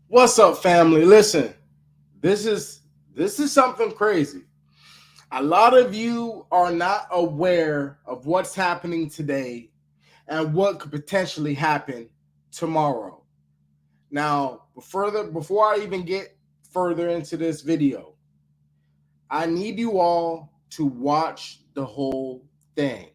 What's up, family? Listen, this is this is something crazy. A lot of you are not aware of what's happening today and what could potentially happen tomorrow. Now, before I even get further into this video, I need you all to watch the whole thing.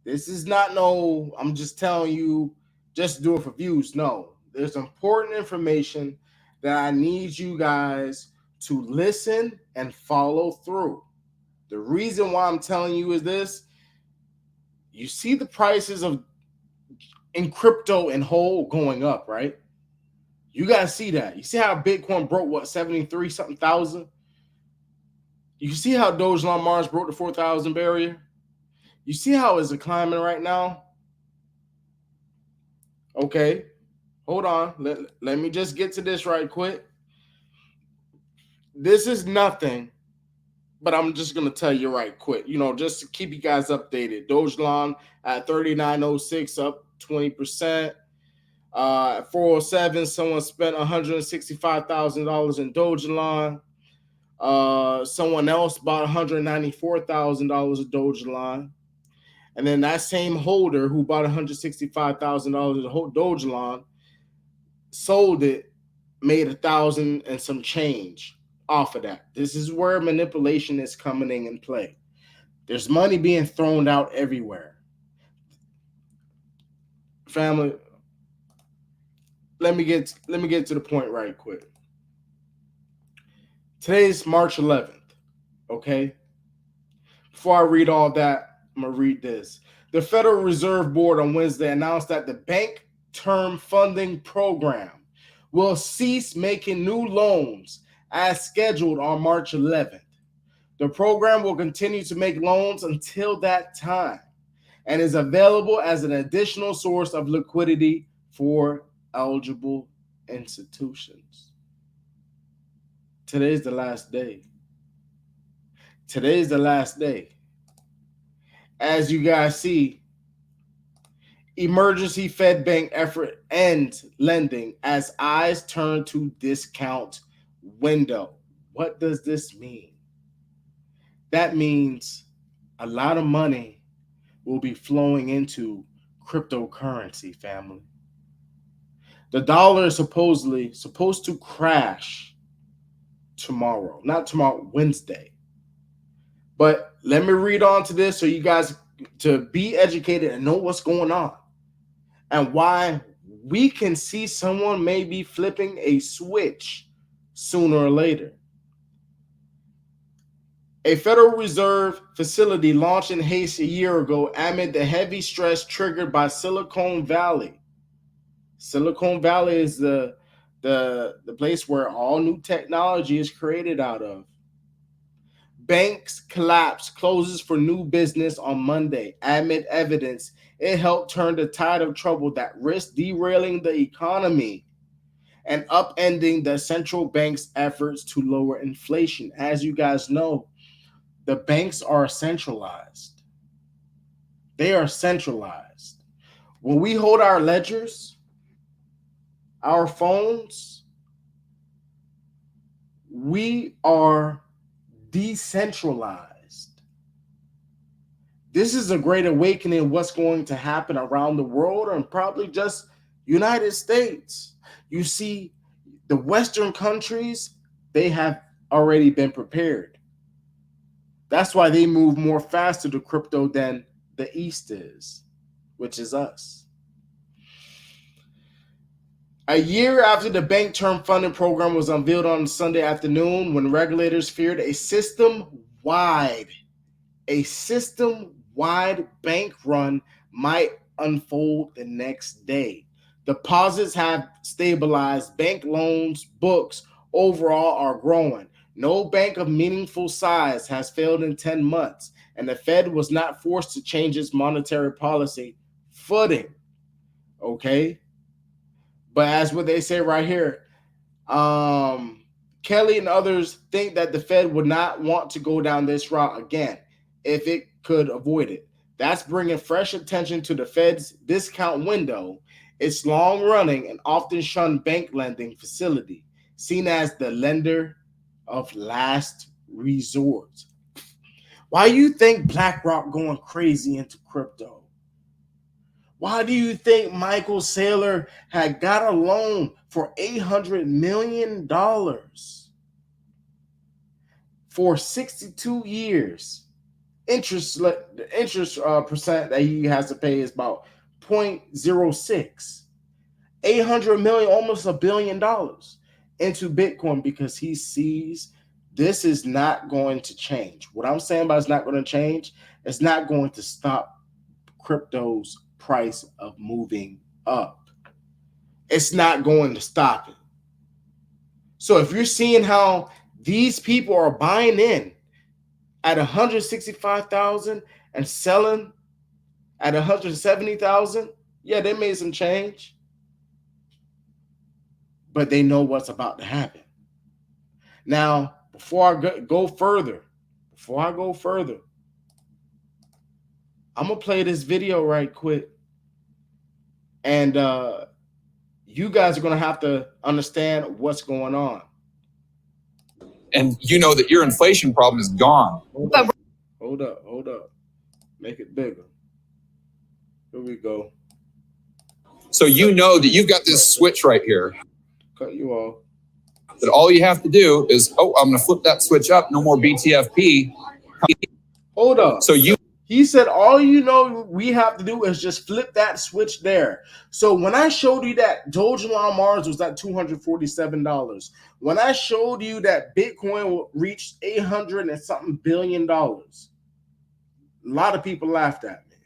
This is not no, I'm just telling you, just do it for views. No, there's important information that I need you guys to listen and follow through. The reason why I'm telling you is this: you see the prices of in crypto and whole going up, right? You guys see that. You see how Bitcoin broke what 73 something thousand? You see how Dogelon Mars broke the 4,000 barrier? You see how it's climbing right now? Okay, hold on. Let me just get to this right quick. This is nothing, but I'm just gonna tell you right quick. Just to keep you guys updated. Dogelon at 39.06 up 20%. At 407, someone spent $165,000 in Dogelon. Someone else bought $194,000 of Dogelon. And then that same holder who bought $165,000 of Dogelon sold it, made 1,000 and some change off of that. This is where manipulation is coming in play. There's money being thrown out everywhere. Family, let me get to the point right quick. Today's March 11th. Okay. Before I read all that, I'm gonna read this. The Federal Reserve Board on Wednesday announced that the Bank Term Funding Program will cease making new loans as scheduled on March 11th. The program will continue to make loans until that time and is available as an additional source of liquidity for eligible institutions. Today's the last day. Today's the last day. As you guys see, emergency Fed bank effort ends lending as eyes turn to discount window. What does this mean? That means a lot of money will be flowing into cryptocurrency, family. The dollar is supposedly supposed to crash tomorrow, not tomorrow, Wednesday. But let me read on to this so you guys to be educated and know what's going on and why we can see someone maybe flipping a switch sooner or later. A Federal Reserve facility launched in haste a year ago amid the heavy stress triggered by Silicon Valley. Silicon Valley is the place where all new technology is created out of. Banks collapse, closes for new business on Monday amid evidence it helped turn the tide of trouble that risked derailing the economy and upending the central bank's efforts to lower inflation. As you guys know, the banks are centralized. They are centralized. When we hold our ledgers, our phones, we are decentralized. This is a great awakening of what's going to happen around the world and probably just United States. You see, the Western countries, they have already been prepared. That's why they move more faster to crypto than the East is, which is us. A year after the Bank Term Funding Program was unveiled on Sunday afternoon, when regulators feared a system-wide bank run might unfold the next day. Deposits have stabilized. Bank loans books overall are growing. No bank of meaningful size has failed in 10 months, and the Fed was not forced to change its monetary policy footing. Okay? But as what they say right here, Kelly and others think that the Fed would not want to go down this route again if it could avoid it. That's bringing fresh attention to the Fed's discount window It's long-running and often shunned bank lending facility, seen as the lender of last resort. Why do you think BlackRock going crazy into crypto? Why do you think Michael Saylor had got a loan for $800 million for 62 years? The interest percent that he has to pay is about 0.06. 800 million, almost $1 billion into Bitcoin because he sees this is not going to change. What I'm saying about it's not going to change, it's not going to stop crypto's price of moving up. It's not going to stop it. So if you're seeing how these people are buying in at 165,000 and selling at 170,000, yeah, they made some change, but they know what's about to happen. Now, before I go further, I'm gonna play this video right quick, and you guys are gonna have to understand what's going on. And you know that your inflation problem is gone. Hold up. Make it bigger. Here we go. So you know that you've got this switch right here. Cut you off. That all you have to do is, I'm going to flip that switch up. No more BTFP. Hold up. So he said, all you know we have to do is just flip that switch there. So when I showed you that Dogelon Mars was at $247, when I showed you that Bitcoin reached 800 and something billion dollars, a lot of people laughed at me.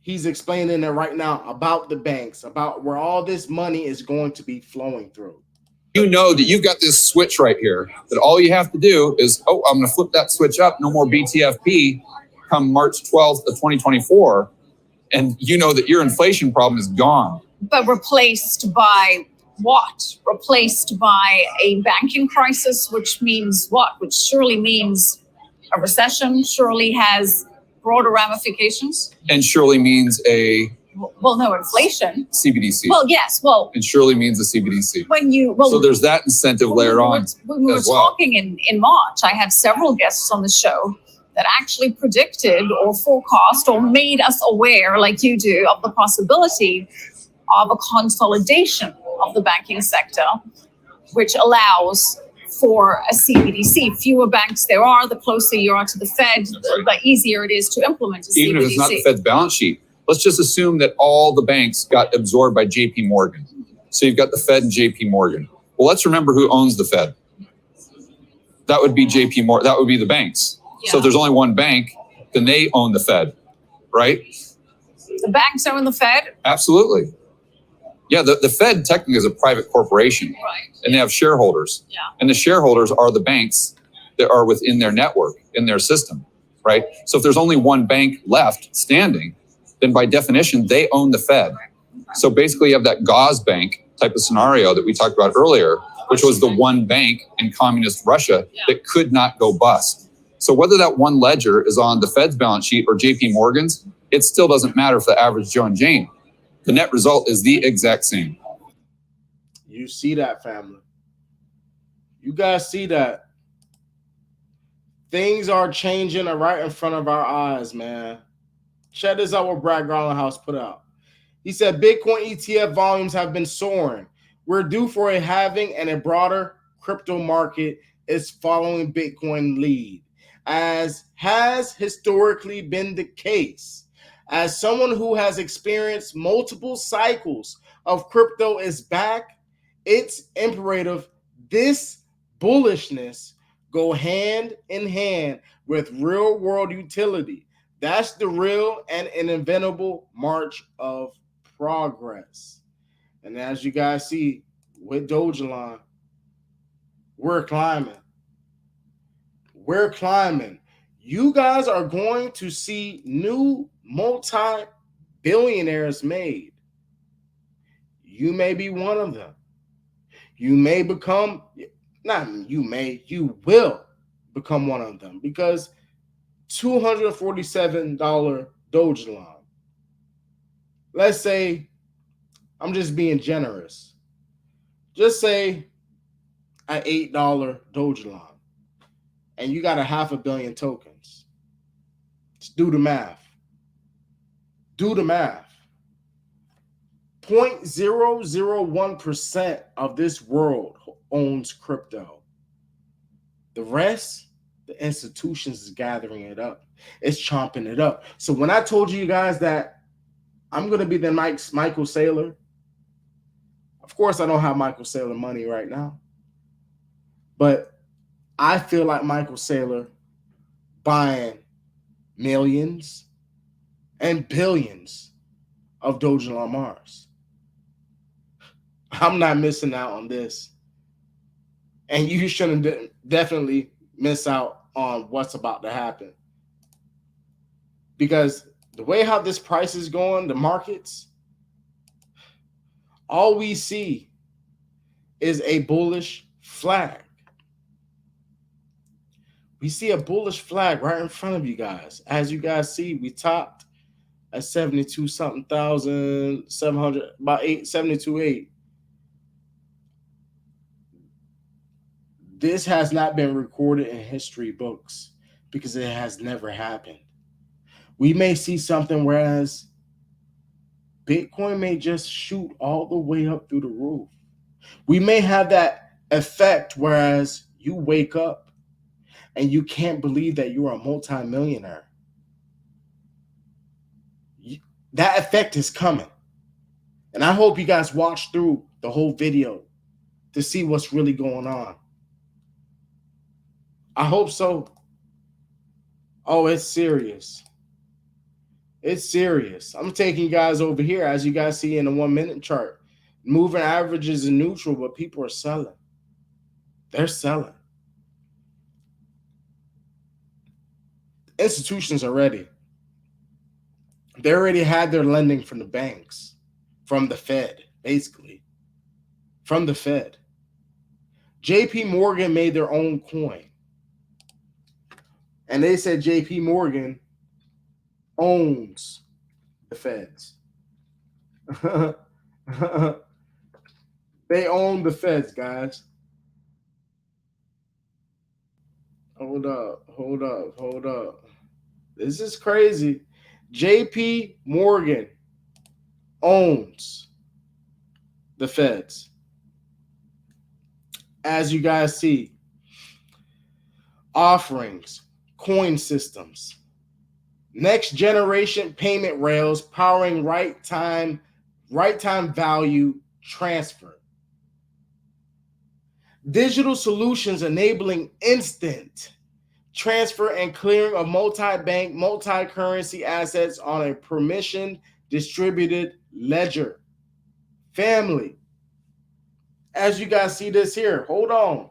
He's explaining it right now about the banks, about where all this money is going to be flowing through. You know that you've got this switch right here, that all you have to do is, I'm going to flip that switch up. No more BTFP come March 12th of 2024. And you know that your inflation problem is gone. But replaced by what? Replaced by a banking crisis, which means what? Which surely means a recession, surely has broader ramifications. And surely means no, inflation. CBDC. Well, yes. Well, it surely means a CBDC. So there's that incentive layer on. When we were talking in March, I had several guests on the show that actually predicted or forecast or made us aware, like you do, of the possibility of a consolidation of the banking sector, which allows for a CBDC. Fewer banks there are, the closer you are to the Fed, the easier it is to implement a CBDC. Even if it's not the Fed's balance sheet. Let's just assume that all the banks got absorbed by JP Morgan. So you've got the Fed and JP Morgan. Well, let's remember who owns the Fed. That would be JP Morgan. That would be the banks. Yeah. So if there's only one bank, then they own the Fed, right? The banks own the Fed? Absolutely. Yeah, the Fed technically is a private corporation. Right. And they have shareholders. Yeah. And the shareholders are the banks that are within their network, in their system, right? So if there's only one bank left standing, then by definition, they own the Fed. So basically you have that Gauze bank type of scenario that we talked about earlier, which was the one bank in communist Russia that could not go bust. So whether that one ledger is on the Fed's balance sheet or JP Morgan's, it still doesn't matter for the average Joe and Jane. The net result is the exact same. You see that, family. You guys see that. Things are changing right in front of our eyes, man. Check this out what Brad Garlinghouse put out. He said Bitcoin ETF volumes have been soaring. We're due for a halving and a broader crypto market is following Bitcoin lead, as has historically been the case. As someone who has experienced multiple cycles of crypto is back, it's imperative this bullishness go hand in hand with real world utility. That's the real and inevitable march of progress. And as you guys see with Dogelon, we're climbing. We're climbing. You guys are going to see new multi-billionaires made. You may be one of them. You may become, you will become one of them because $247 Dogelon let's say, I'm just being generous. Just say an $8 Dogelon, and you got a 500 million tokens. Just do the math. Do the math. 0.001% of this world owns crypto. The rest, the institutions is gathering it up. It's chomping it up. So when I told you guys that I'm going to be the next Michael Saylor, of course I don't have Michael Saylor money right now, but I feel like Michael Saylor buying millions and billions of Dogelon Mars. I'm not missing out on this. And you shouldn't definitely miss out on what's about to happen. Because the way how this price is going, the markets, all we see is a bullish flag. We see a bullish flag right in front of you guys. As you guys see, we topped at 72 something thousand, 700, about 72.8. This has not been recorded in history books because it has never happened. We may see something whereas Bitcoin may just shoot all the way up through the roof. We may have that effect whereas you wake up and you can't believe that you're a multimillionaire. That effect is coming. And I hope you guys watch through the whole video to see what's really going on. I hope so. Oh, it's serious. It's serious. I'm taking you guys over here, as you guys see in the 1 minute chart. Moving averages are neutral, but people are selling. They're selling. Institutions are ready. They already had their lending from the banks, from the Fed, basically. From the Fed. JP Morgan made their own coin. And they said JP Morgan owns the Feds. They own the Feds, guys. Hold up. This is crazy. JP Morgan owns the Feds. As you guys see, offerings, coin systems, next generation payment rails powering right time value transfer, digital solutions enabling instant transfer and clearing of multi-bank, multi-currency assets on a permission distributed ledger. Family, as you guys see this here, hold on.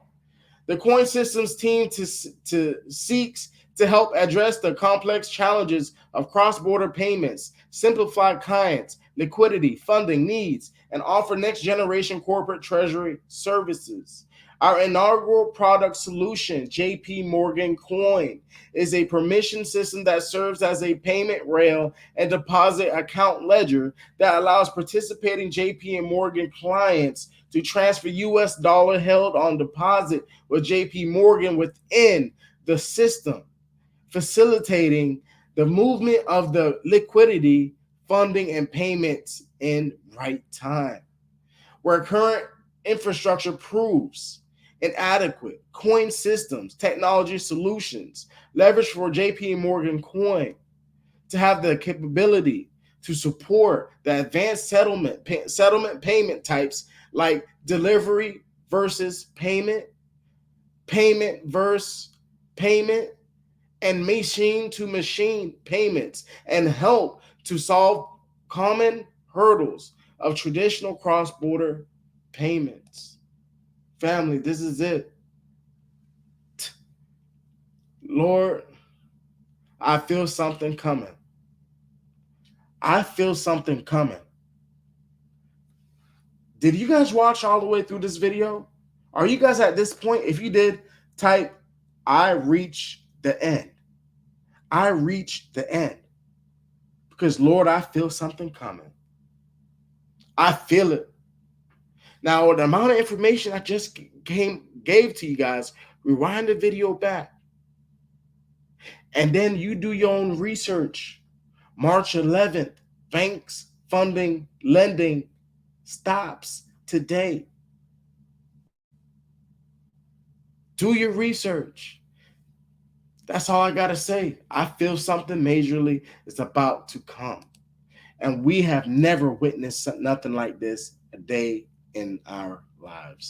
The Coin Systems team seeks to help address the complex challenges of cross-border payments, simplify clients, liquidity, funding needs, and offer next-generation corporate treasury services. Our inaugural product solution, JP Morgan Coin, is a permission system that serves as a payment rail and deposit account ledger that allows participating JP Morgan clients to transfer US dollar held on deposit with JP Morgan within the system, facilitating the movement of the liquidity, funding, and payments in right time. Where current infrastructure proves inadequate, Coin Systems technology solutions leverage for JP Morgan Coin to have the capability to support the advanced settlement payment types like delivery versus payment, payment versus payment, and machine-to-machine payments, and help to solve common hurdles of traditional cross-border payments. Family, this is it. Lord, I feel something coming. I feel something coming. Did you guys watch all the way through this video? Are you guys at this point? If you did, type, I reach the end. I reach the end. Because, Lord, I feel something coming. I feel it. Now, the amount of information I just gave to you guys, rewind the video back. And then you do your own research. March 11th, banks, funding, lending stops today. Do your research. That's all I got to say. I feel something majorly is about to come. And we have never witnessed nothing like this a day in our lives.